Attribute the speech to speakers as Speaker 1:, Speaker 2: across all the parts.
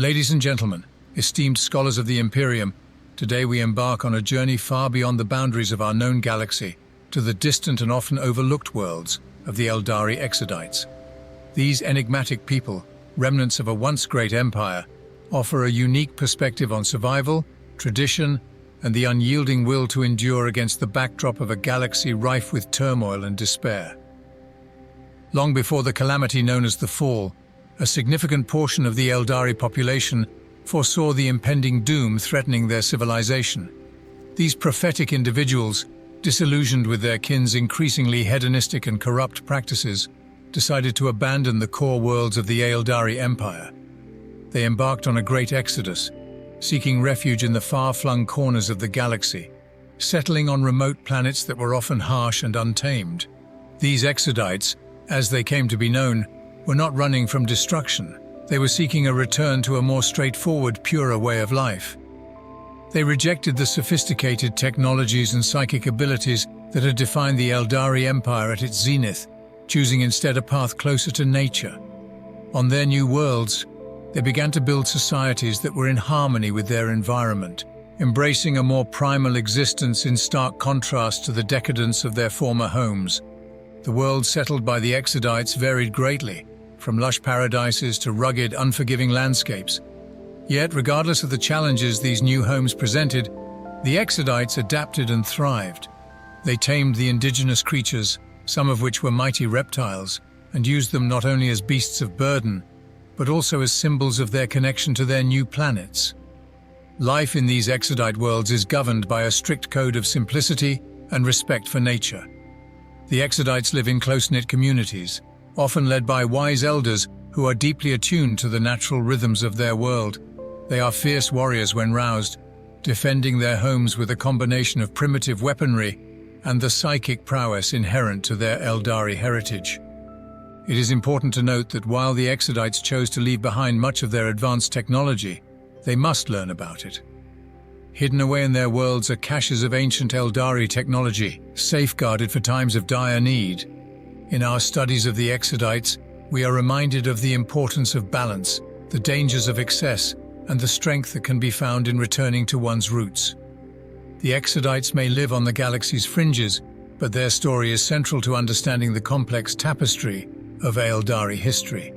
Speaker 1: Ladies and gentlemen, esteemed scholars of the Imperium, today we embark on a journey far beyond the boundaries of our known galaxy to the distant and often overlooked worlds of the Aeldari Exodites. These enigmatic people, remnants of a once great empire, offer a unique perspective on survival, tradition, and the unyielding will to endure against the backdrop of a galaxy rife with turmoil and despair. Long before the calamity known as the Fall, a significant portion of the Aeldari population foresaw the impending doom threatening their civilization. These prophetic individuals, disillusioned with their kin's increasingly hedonistic and corrupt practices, decided to abandon the core worlds of the Aeldari Empire. They embarked on a great exodus, seeking refuge in the far-flung corners of the galaxy, settling on remote planets that were often harsh and untamed. These Exodites, as they came to be known, were not running from destruction. They were seeking a return to a more straightforward, purer way of life. They rejected the sophisticated technologies and psychic abilities that had defined the Aeldari Empire at its zenith, choosing instead a path closer to nature. On their new worlds, they began to build societies that were in harmony with their environment, embracing a more primal existence in stark contrast to the decadence of their former homes. The world settled by the Exodites varied greatly, from lush paradises to rugged, unforgiving landscapes. Yet, regardless of the challenges these new homes presented, the Exodites adapted and thrived. They tamed the indigenous creatures, some of which were mighty reptiles, and used them not only as beasts of burden, but also as symbols of their connection to their new planets. Life in these Exodite worlds is governed by a strict code of simplicity and respect for nature. The Exodites live in close-knit communities, often led by wise elders who are deeply attuned to the natural rhythms of their world. They are fierce warriors when roused, defending their homes with a combination of primitive weaponry and the psychic prowess inherent to their Aeldari heritage. It is important to note that while the Exodites chose to leave behind much of their advanced technology, they must learn about it. Hidden away in their worlds are caches of ancient Aeldari technology, safeguarded for times of dire need. In our studies of the Exodites, we are reminded of the importance of balance, the dangers of excess, and the strength that can be found in returning to one's roots. The Exodites may live on the galaxy's fringes, but their story is central to understanding the complex tapestry of Aeldari history.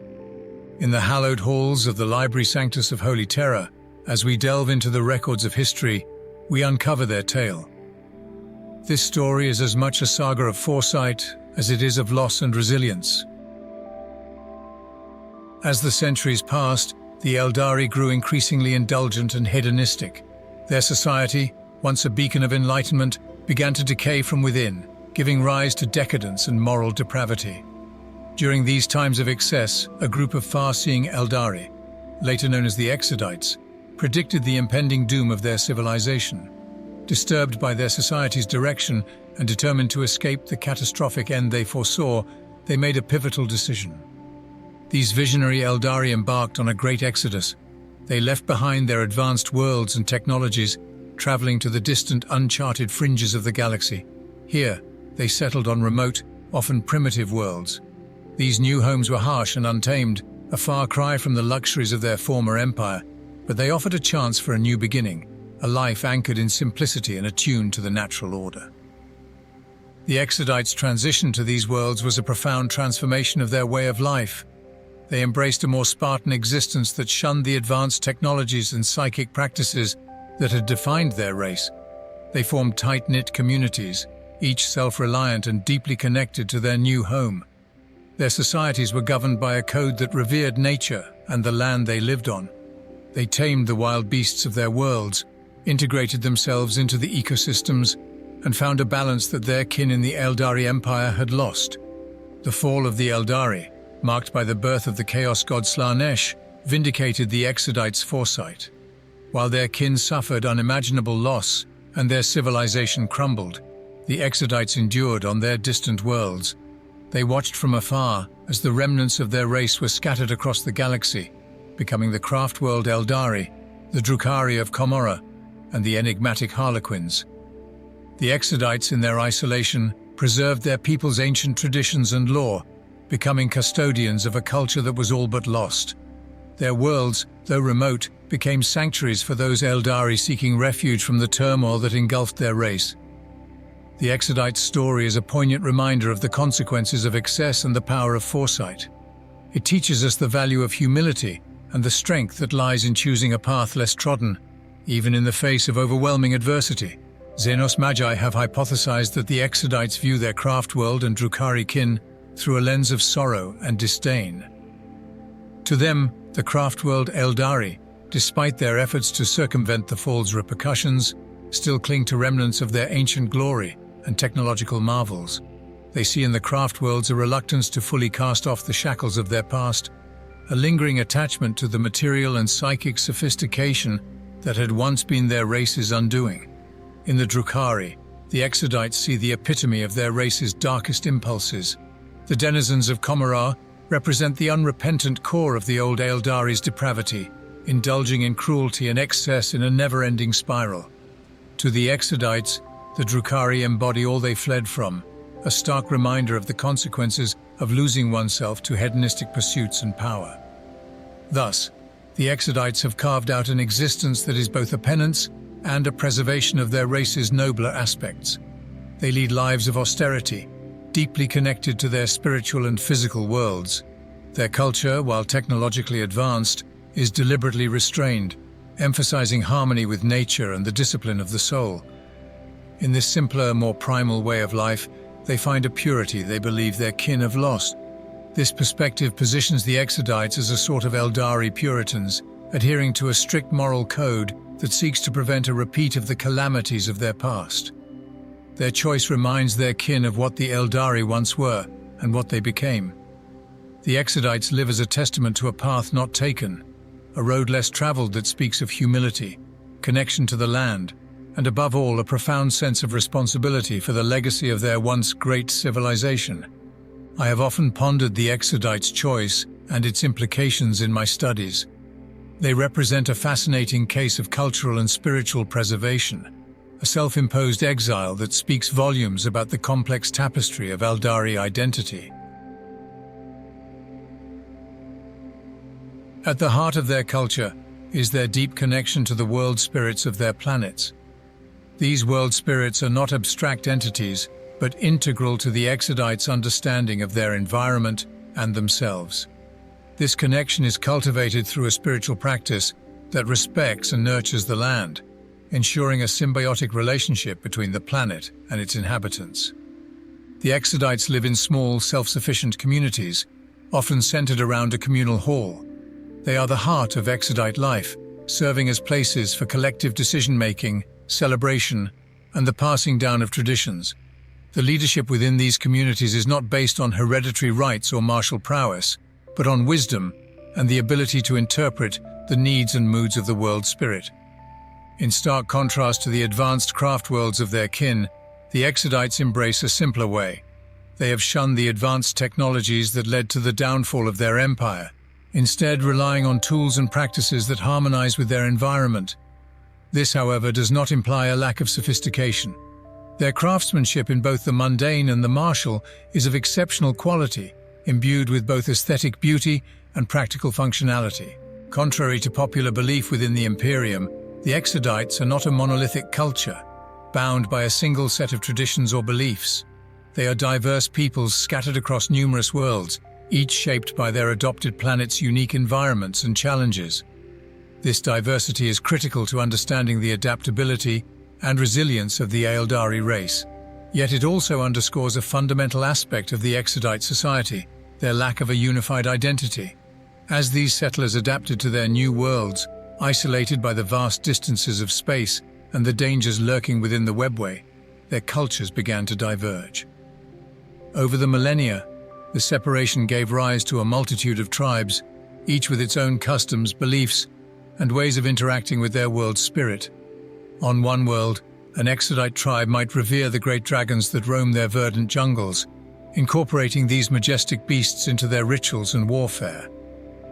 Speaker 1: In the hallowed halls of the Library Sanctus of Holy Terror, as we delve into the records of history, we uncover their tale. This story is as much a saga of foresight as it is of loss and resilience. As the centuries passed, the Aeldari grew increasingly indulgent and hedonistic. Their society, once a beacon of enlightenment, began to decay from within, giving rise to decadence and moral depravity. During these times of excess, a group of far-seeing Aeldari, later known as the Exodites, predicted the impending doom of their civilization. Disturbed by their society's direction and determined to escape the catastrophic end they foresaw, they made a pivotal decision. These visionary Aeldari embarked on a great exodus. They left behind their advanced worlds and technologies, traveling to the distant, uncharted fringes of the galaxy. Here, they settled on remote, often primitive worlds. These new homes were harsh and untamed, a far cry from the luxuries of their former empire, but they offered a chance for a new beginning, a life anchored in simplicity and attuned to the natural order. The Exodites' transition to these worlds was a profound transformation of their way of life. They embraced a more Spartan existence that shunned the advanced technologies and psychic practices that had defined their race. They formed tight-knit communities, each self-reliant and deeply connected to their new home. Their societies were governed by a code that revered nature and the land they lived on. They tamed the wild beasts of their worlds, integrated themselves into the ecosystems, and found a balance that their kin in the Aeldari Empire had lost. The fall of the Aeldari, marked by the birth of the chaos god Slanesh, vindicated the Exodites' foresight. While their kin suffered unimaginable loss and their civilization crumbled, the Exodites endured on their distant worlds. They watched from afar as the remnants of their race were scattered across the galaxy, becoming the craft-world Aeldari, the Drukhari of Komorrah, and the enigmatic Harlequins. The Exodites, in their isolation, preserved their people's ancient traditions and lore, becoming custodians of a culture that was all but lost. Their worlds, though remote, became sanctuaries for those Aeldari seeking refuge from the turmoil that engulfed their race. The Exodites' story is a poignant reminder of the consequences of excess and the power of foresight. It teaches us the value of humility and the strength that lies in choosing a path less trodden, even in the face of overwhelming adversity. Xenos Magi have hypothesized that the Exodites view their craft world and Drukhari kin through a lens of sorrow and disdain. To them, the craft world Aeldari, despite their efforts to circumvent the fall's repercussions, still cling to remnants of their ancient glory and technological marvels. They see in the craft worlds a reluctance to fully cast off the shackles of their past, a lingering attachment to the material and psychic sophistication that had once been their race's undoing. In the Drukhari, the Exodites see the epitome of their race's darkest impulses. The denizens of Commorragh represent the unrepentant core of the old Aeldari's depravity, indulging in cruelty and excess in a never-ending spiral. To the Exodites, the Drukhari embody all they fled from, a stark reminder of the consequences of losing oneself to hedonistic pursuits and power. Thus, the Exodites have carved out an existence that is both a penance and a preservation of their race's nobler aspects. They lead lives of austerity, deeply connected to their spiritual and physical worlds. Their culture, while technologically advanced, is deliberately restrained, emphasizing harmony with nature and the discipline of the soul. In this simpler, more primal way of life, they find a purity they believe their kin have lost. This perspective positions the Exodites as a sort of Aeldari Puritans, adhering to a strict moral code that seeks to prevent a repeat of the calamities of their past. Their choice reminds their kin of what the Aeldari once were and what they became. The Exodites live as a testament to a path not taken, a road less traveled that speaks of humility, connection to the land, and above all, a profound sense of responsibility for the legacy of their once great civilization. I have often pondered the Exodites' choice and its implications in my studies. They represent a fascinating case of cultural and spiritual preservation, a self-imposed exile that speaks volumes about the complex tapestry of Aeldari identity. At the heart of their culture is their deep connection to the world spirits of their planets. These world spirits are not abstract entities, but integral to the Exodites' understanding of their environment and themselves. This connection is cultivated through a spiritual practice that respects and nurtures the land, ensuring a symbiotic relationship between the planet and its inhabitants. The Exodites live in small, self-sufficient communities, often centered around a communal hall. They are the heart of Exodite life, serving as places for collective decision-making, celebration, and the passing down of traditions. The leadership within these communities is not based on hereditary rights or martial prowess, but on wisdom and the ability to interpret the needs and moods of the world spirit. In stark contrast to the advanced craft worlds of their kin, the Exodites embrace a simpler way. They have shunned the advanced technologies that led to the downfall of their empire, instead relying on tools and practices that harmonize with their environment. This, however, does not imply a lack of sophistication. Their craftsmanship in both the mundane and the martial is of exceptional quality, imbued with both aesthetic beauty and practical functionality. Contrary to popular belief within the Imperium, the Exodites are not a monolithic culture, bound by a single set of traditions or beliefs. They are diverse peoples scattered across numerous worlds, each shaped by their adopted planet's unique environments and challenges. This diversity is critical to understanding the adaptability and resilience of the Aeldari race. Yet it also underscores a fundamental aspect of the Exodite society, their lack of a unified identity. As these settlers adapted to their new worlds, isolated by the vast distances of space and the dangers lurking within the webway, their cultures began to diverge. Over the millennia, the separation gave rise to a multitude of tribes, each with its own customs, beliefs, and ways of interacting with their world's spirit. On one world, an Exodite tribe might revere the great dragons that roam their verdant jungles, incorporating these majestic beasts into their rituals and warfare.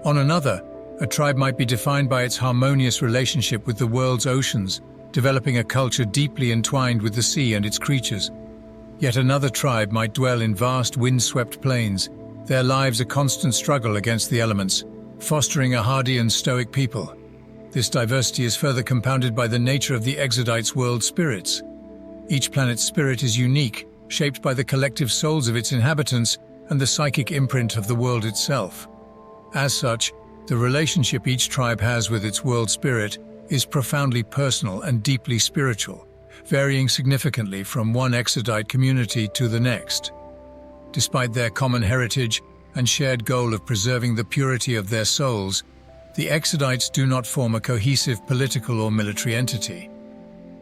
Speaker 1: On another, a tribe might be defined by its harmonious relationship with the world's oceans, developing a culture deeply entwined with the sea and its creatures. Yet another tribe might dwell in vast wind-swept plains, their lives a constant struggle against the elements, fostering a hardy and stoic people. This diversity is further compounded by the nature of the Exodites' world spirits. Each planet's spirit is unique, shaped by the collective souls of its inhabitants and the psychic imprint of the world itself. As such, the relationship each tribe has with its world spirit is profoundly personal and deeply spiritual, varying significantly from one Exodite community to the next. Despite their common heritage and shared goal of preserving the purity of their souls, the Exodites do not form a cohesive political or military entity.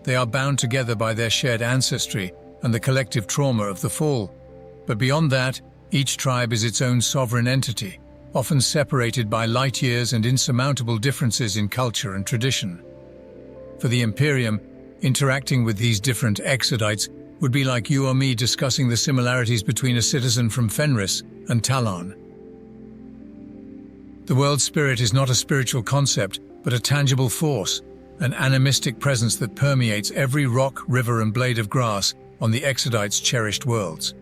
Speaker 1: They are bound together by their shared ancestry and the collective trauma of the fall. But beyond that, each tribe is its own sovereign entity, often separated by light years and insurmountable differences in culture and tradition. For the Imperium, interacting with these different Exodites would be like you or me discussing the similarities between a citizen from Fenris and Talon. The world spirit is not a spiritual concept, but a tangible force, an animistic presence that permeates every rock, river, and blade of grass on the Exodites' cherished worlds.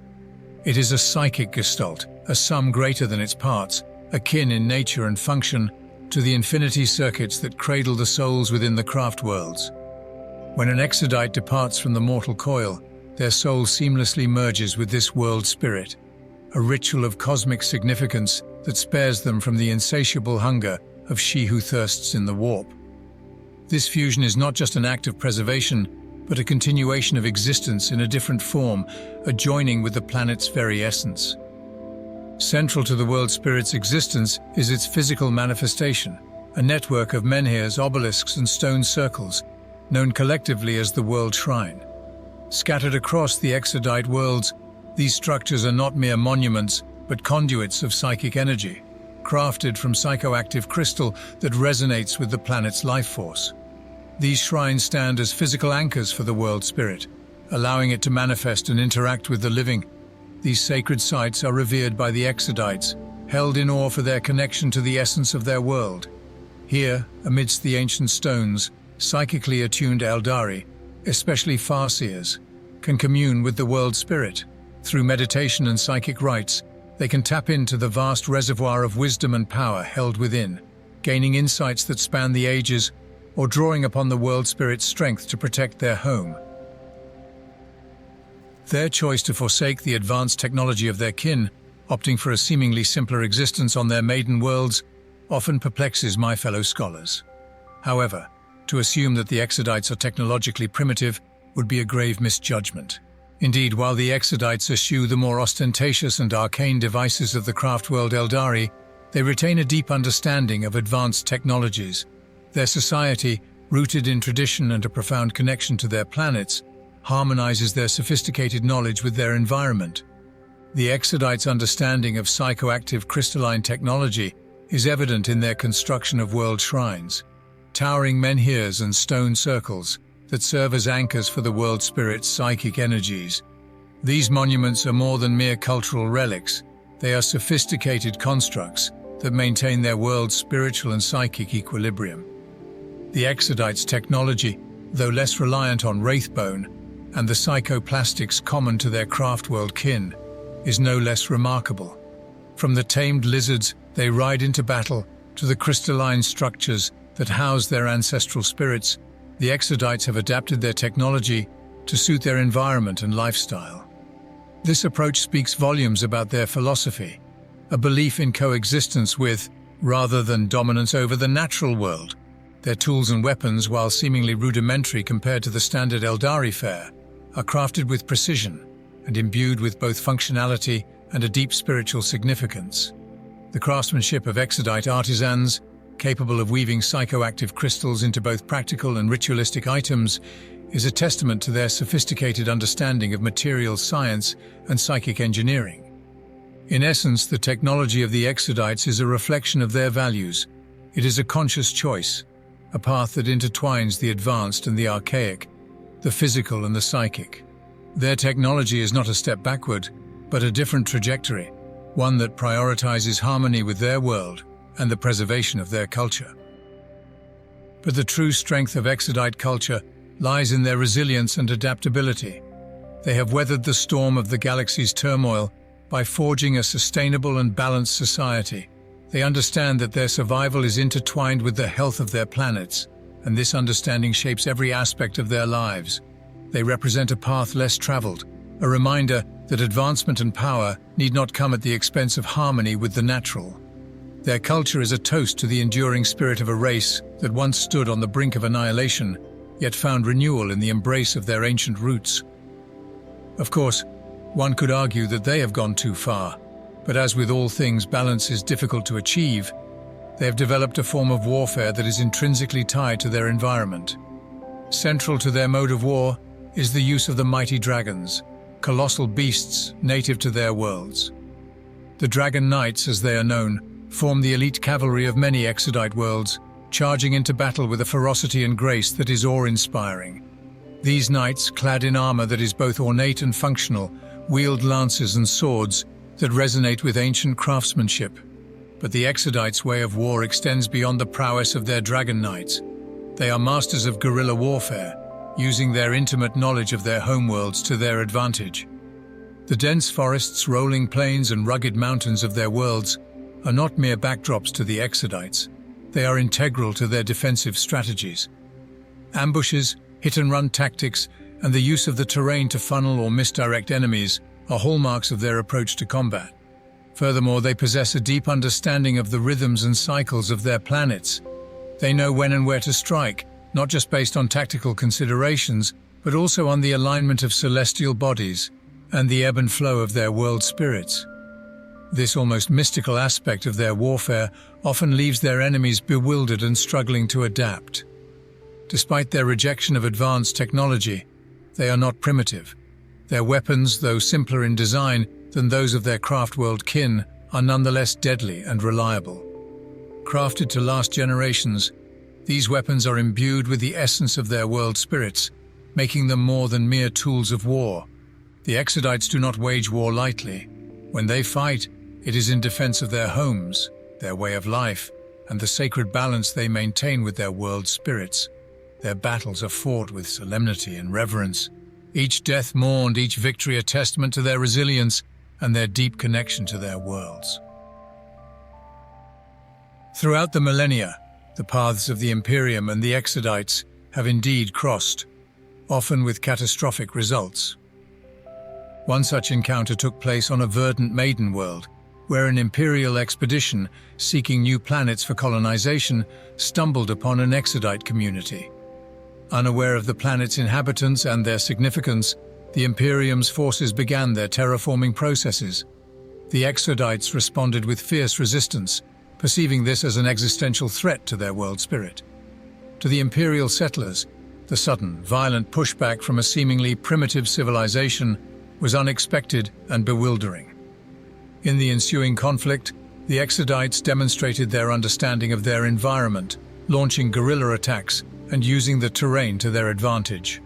Speaker 1: It is a psychic gestalt, a sum greater than its parts, akin in nature and function to the infinity circuits that cradle the souls within the craft worlds. When an Exodite departs from the mortal coil, their soul seamlessly merges with this world spirit, a ritual of cosmic significance that spares them from the insatiable hunger of she who thirsts in the warp. This fusion is not just an act of preservation, but a continuation of existence in a different form, a joining with the planet's very essence. Central to the world spirit's existence is its physical manifestation, a network of menhirs, obelisks, and stone circles, known collectively as the World Shrine. Scattered across the Exodite worlds, these structures are not mere monuments, but conduits of psychic energy, crafted from psychoactive crystal that resonates with the planet's life force. These shrines stand as physical anchors for the world spirit, allowing it to manifest and interact with the living. These sacred sites are revered by the Exodites, held in awe for their connection to the essence of their world. Here, amidst the ancient stones, psychically attuned Aeldari, especially Farseers, can commune with the world spirit. Through meditation and psychic rites, they can tap into the vast reservoir of wisdom and power held within, gaining insights that span the ages or drawing upon the world spirit's strength to protect their home. Their choice to forsake the advanced technology of their kin, opting for a seemingly simpler existence on their maiden worlds, often perplexes my fellow scholars. However, to assume that the Exodites are technologically primitive would be a grave misjudgment. Indeed, while the Exodites eschew the more ostentatious and arcane devices of the craft world Aeldari, they retain a deep understanding of advanced technologies. Their society, rooted in tradition and a profound connection to their planets, harmonizes their sophisticated knowledge with their environment. The Exodites' understanding of psychoactive crystalline technology is evident in their construction of world shrines, towering menhirs and stone circles that serve as anchors for the world spirit's psychic energies. These monuments are more than mere cultural relics. They are sophisticated constructs that maintain their world's spiritual and psychic equilibrium. The Exodites' technology, though less reliant on wraithbone and the psychoplastics common to their craft world kin, is no less remarkable. From the tamed lizards they ride into battle to the crystalline structures that house their ancestral spirits, the Exodites have adapted their technology to suit their environment and lifestyle. This approach speaks volumes about their philosophy, a belief in coexistence with, rather than dominance over the natural world. Their tools and weapons, while seemingly rudimentary compared to the standard Aeldari fare, are crafted with precision and imbued with both functionality and a deep spiritual significance. The craftsmanship of Exodite artisans, capable of weaving psychoactive crystals into both practical and ritualistic items, is a testament to their sophisticated understanding of materials science and psychic engineering. In essence, the technology of the Exodites is a reflection of their values. It is a conscious choice, a path that intertwines the advanced and the archaic, the physical and the psychic. Their technology is not a step backward, but a different trajectory, one that prioritizes harmony with their world and the preservation of their culture. But the true strength of Exodite culture lies in their resilience and adaptability. They have weathered the storm of the galaxy's turmoil by forging a sustainable and balanced society, They understand that their survival is intertwined with the health of their planets, and this understanding shapes every aspect of their lives. They represent a path less traveled, a reminder that advancement and power need not come at the expense of harmony with the natural. Their culture is a toast to the enduring spirit of a race that once stood on the brink of annihilation, yet found renewal in the embrace of their ancient roots. Of course, one could argue that they have gone too far, but as with all things, balance is difficult to achieve. They have developed a form of warfare that is intrinsically tied to their environment. Central to their mode of war is the use of the mighty dragons, colossal beasts native to their worlds. The Dragon Knights, as they are known, form the elite cavalry of many Exodite worlds, charging into battle with a ferocity and grace that is awe-inspiring. These knights, clad in armor that is both ornate and functional, wield lances and swords that resonate with ancient craftsmanship. But the Exodites' way of war extends beyond the prowess of their Dragon Knights. They are masters of guerrilla warfare, using their intimate knowledge of their homeworlds to their advantage. The dense forests, rolling plains, and rugged mountains of their worlds are not mere backdrops to the Exodites. They are integral to their defensive strategies. Ambushes, hit-and-run tactics, and the use of the terrain to funnel or misdirect enemies are hallmarks of their approach to combat. Furthermore, they possess a deep understanding of the rhythms and cycles of their planets. They know when and where to strike, not just based on tactical considerations, but also on the alignment of celestial bodies and the ebb and flow of their world spirits. This almost mystical aspect of their warfare often leaves their enemies bewildered and struggling to adapt. Despite their rejection of advanced technology, they are not primitive. Their weapons, though simpler in design than those of their craft-world kin, are nonetheless deadly and reliable. Crafted to last generations, these weapons are imbued with the essence of their world spirits, making them more than mere tools of war. The Exodites do not wage war lightly. When they fight, it is in defense of their homes, their way of life, and the sacred balance they maintain with their world spirits. Their battles are fought with solemnity and reverence, each death mourned, each victory a testament to their resilience and their deep connection to their worlds. Throughout the millennia, the paths of the Imperium and the Exodites have indeed crossed, often with catastrophic results. One such encounter took place on a verdant maiden world, where an Imperial expedition seeking new planets for colonization stumbled upon an Exodite community. Unaware of the planet's inhabitants and their significance, the Imperium's forces began their terraforming processes. The Exodites responded with fierce resistance, perceiving this as an existential threat to their world spirit. To the Imperial settlers, the sudden, violent pushback from a seemingly primitive civilization was unexpected and bewildering. In the ensuing conflict, the Exodites demonstrated their understanding of their environment, launching guerrilla attacks and using the terrain to their advantage.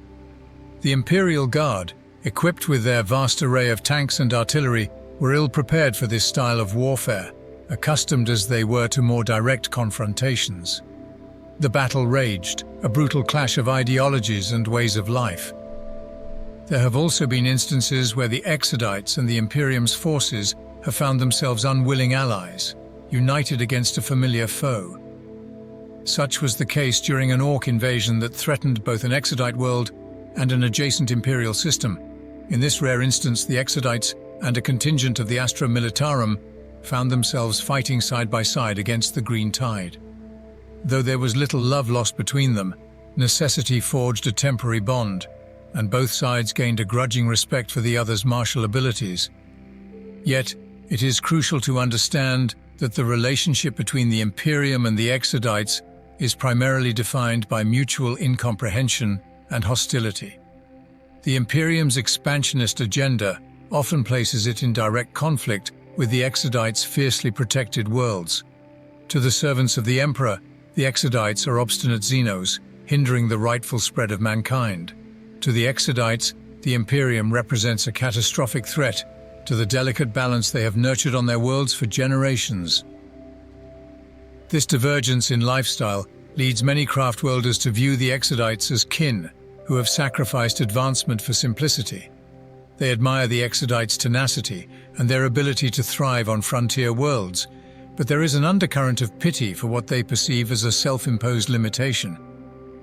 Speaker 1: The Imperial Guard, equipped with their vast array of tanks and artillery, were ill-prepared for this style of warfare, accustomed as they were to more direct confrontations. The battle raged, a brutal clash of ideologies and ways of life. There have also been instances where the Exodites and the Imperium's forces have found themselves unwilling allies, united against a familiar foe. Such was the case during an Orc invasion that threatened both an Exodite world and an adjacent Imperial system. In this rare instance, the Exodites and a contingent of the Astra Militarum found themselves fighting side by side against the Green Tide. Though there was little love lost between them, necessity forged a temporary bond, and both sides gained a grudging respect for the other's martial abilities. Yet, it is crucial to understand that the relationship between the Imperium and the Exodites is primarily defined by mutual incomprehension and hostility. The Imperium's expansionist agenda often places it in direct conflict with the Exodites' fiercely protected worlds. To the servants of the Emperor, the Exodites are obstinate Xenos, hindering the rightful spread of mankind. To the Exodites, the Imperium represents a catastrophic threat to the delicate balance they have nurtured on their worlds for generations. This divergence in lifestyle leads many craftworlders to view the Exodites as kin, who have sacrificed advancement for simplicity. They admire the Exodites' tenacity and their ability to thrive on frontier worlds, but there is an undercurrent of pity for what they perceive as a self-imposed limitation.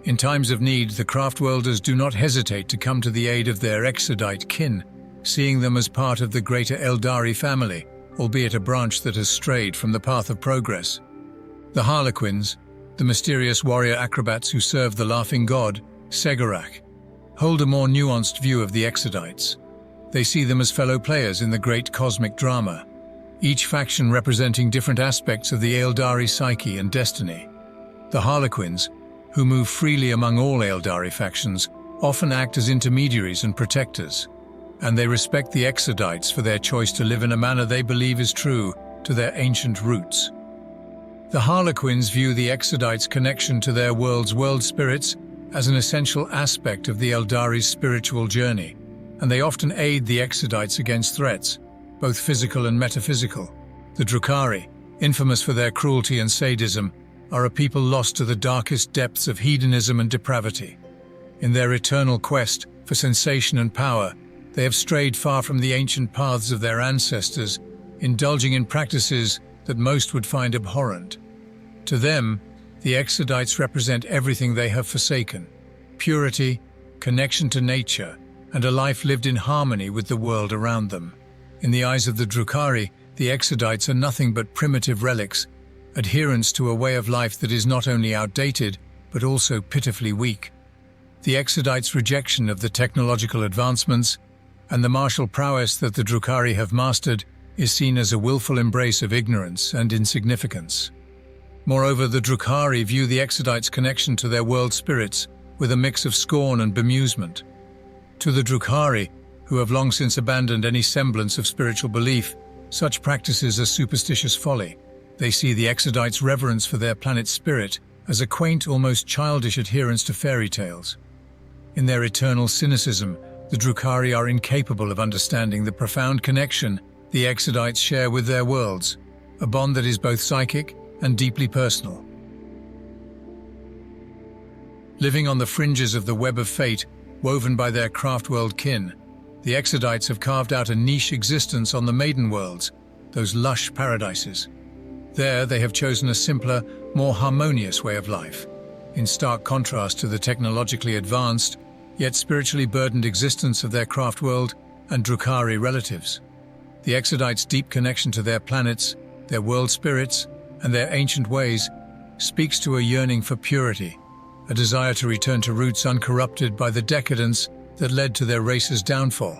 Speaker 1: In times of need, the Craftworlders do not hesitate to come to the aid of their Exodite kin, seeing them as part of the greater Aeldari family, albeit a branch that has strayed from the path of progress. The Harlequins, the mysterious warrior acrobats who serve the laughing god, Segarak, hold a more nuanced view of the Exodites. They see them as fellow players in the great cosmic drama, each faction representing different aspects of the Aeldari psyche and destiny. The Harlequins, who move freely among all Aeldari factions, often act as intermediaries and protectors, and they respect the Exodites for their choice to live in a manner they believe is true to their ancient roots. The Harlequins view the Exodites' connection to their world's world spirits as an essential aspect of the Aeldari's spiritual journey, and they often aid the Exodites against threats, both physical and metaphysical. The Drukhari, infamous for their cruelty and sadism, are a people lost to the darkest depths of hedonism and depravity. In their eternal quest for sensation and power, they have strayed far from the ancient paths of their ancestors, indulging in practices that most would find abhorrent. To them, the Exodites represent everything they have forsaken: purity, connection to nature, and a life lived in harmony with the world around them. In the eyes of the Drukhari, the Exodites are nothing but primitive relics, adherents to a way of life that is not only outdated, but also pitifully weak. The Exodites' rejection of the technological advancements and the martial prowess that the Drukhari have mastered is seen as a willful embrace of ignorance and insignificance. Moreover, the Drukhari view the Exodites' connection to their world spirits with a mix of scorn and bemusement. To the Drukhari, who have long since abandoned any semblance of spiritual belief, such practices are superstitious folly. They see the Exodites' reverence for their planet's spirit as a quaint, almost childish adherence to fairy tales. In their eternal cynicism, the Drukhari are incapable of understanding the profound connection the Exodites share with their worlds, a bond that is both psychic and deeply personal. Living on the fringes of the web of fate woven by their Craftworld kin, the Exodites have carved out a niche existence on the Maiden Worlds, those lush paradises. There they have chosen a simpler, more harmonious way of life, in stark contrast to the technologically advanced, yet spiritually burdened existence of their Craftworld and Drukhari relatives. The Exodites' deep connection to their planets, their world spirits, and their ancient ways speaks to a yearning for purity, a desire to return to roots uncorrupted by the decadence that led to their race's downfall.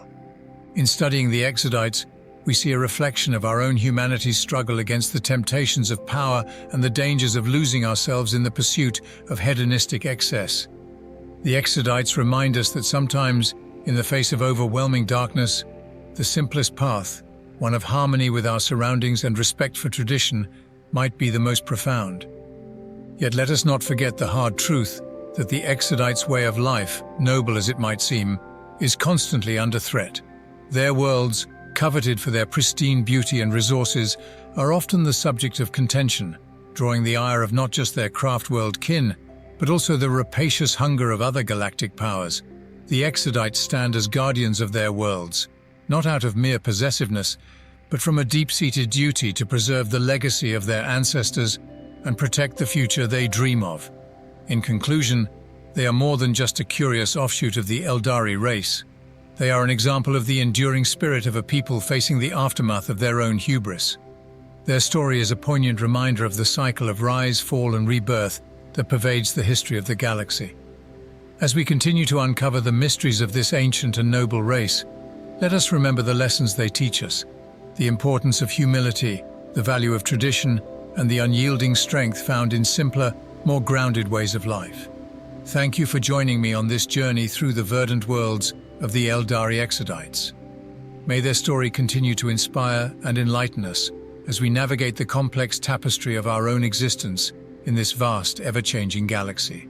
Speaker 1: In studying the Exodites, we see a reflection of our own humanity's struggle against the temptations of power and the dangers of losing ourselves in the pursuit of hedonistic excess. The Exodites remind us that sometimes, in the face of overwhelming darkness, the simplest path, one of harmony with our surroundings and respect for tradition, might be the most profound. Yet let us not forget the hard truth that the Exodites' way of life, noble as it might seem, is constantly under threat. Their worlds, coveted for their pristine beauty and resources, are often the subject of contention, drawing the ire of not just their Craftworld kin, but also the rapacious hunger of other galactic powers. The Exodites stand as guardians of their worlds, not out of mere possessiveness, but from a deep-seated duty to preserve the legacy of their ancestors and protect the future they dream of. In conclusion, they are more than just a curious offshoot of the Aeldari race. They are an example of the enduring spirit of a people facing the aftermath of their own hubris. Their story is a poignant reminder of the cycle of rise, fall, and rebirth that pervades the history of the galaxy. As we continue to uncover the mysteries of this ancient and noble race, let us remember the lessons they teach us: the importance of humility, the value of tradition, and the unyielding strength found in simpler, more grounded ways of life. Thank you for joining me on this journey through the verdant worlds of the Aeldari Exodites. May their story continue to inspire and enlighten us as we navigate the complex tapestry of our own existence in this vast, ever-changing galaxy.